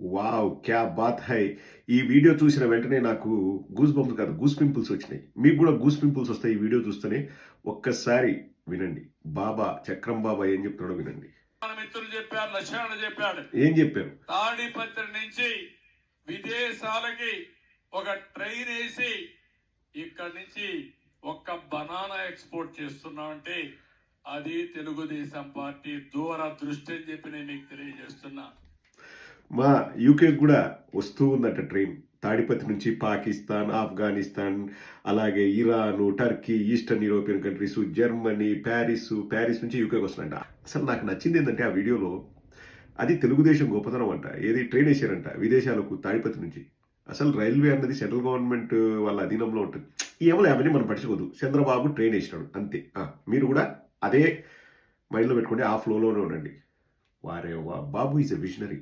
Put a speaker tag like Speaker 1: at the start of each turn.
Speaker 1: Wow! క్యా bath high! ఈ video చూసిన వెంటనే నాకు గూస్ బంప్స్ కాదు, గూస్ పింపుల్స్ వచ్చినాయి. మీకు గూడా గూస్ పింపుల్స్ వస్తాయి ఈ వీడియో చూస్తేనే. ఒక్కసారి వినండి. బాబా, చక్రం బాబా ఏం చెప్తున్నాడో వినండి.
Speaker 2: మన మిత్రులు చెప్పారు, లక్ష్మణ చెప్పాడు.
Speaker 1: ఏం చెప్పారు?
Speaker 2: తాడిపత్రి నుంచి విదేశాలకి ఒక ట్రైన్ వేసి ఇక్కడి నుంచి ఒక్క బనానా ఎక్స్పోర్ట్ చేస్తున్నామంటే అది తెలుగుదేశం పార్టీ దూరదృష్టి అని చెప్పి నేను మీకు తెలియజేస్తున్నా.
Speaker 1: మా యూకేకి కూడా వస్తూ ఉందట ట్రైన్. తాడిపత్రి నుంచి పాకిస్తాన్, ఆఫ్ఘనిస్తాన్, అలాగే Iran, Turkey, eastern European countries, Germany, Paris నుంచి యూకేకి వస్తుందంట. అసలు నాకు నచ్చింది ఏంటంటే ఆ వీడియోలో అది తెలుగుదేశం గొప్పతనం అంట. ఏది ట్రైన్ వేసారంట విదేశాలకు తాడిపత్రి నుంచి. అసలు రైల్వే అన్నది సెంట్రల్ గవర్నమెంట్ వాళ్ళ అధీనంలో ఉంటుంది. ఏమో అవన్నీ మనం పట్టించుకోవద్దు. చంద్రబాబు ట్రైన్ వేసినాడు అంతే. మీరు కూడా అదే మైండ్లో పెట్టుకోండి. ఆ ఫ్లోలోనే ఉండండి. వారే వా! బాబు ఈజ్ ఎ విజనరీ.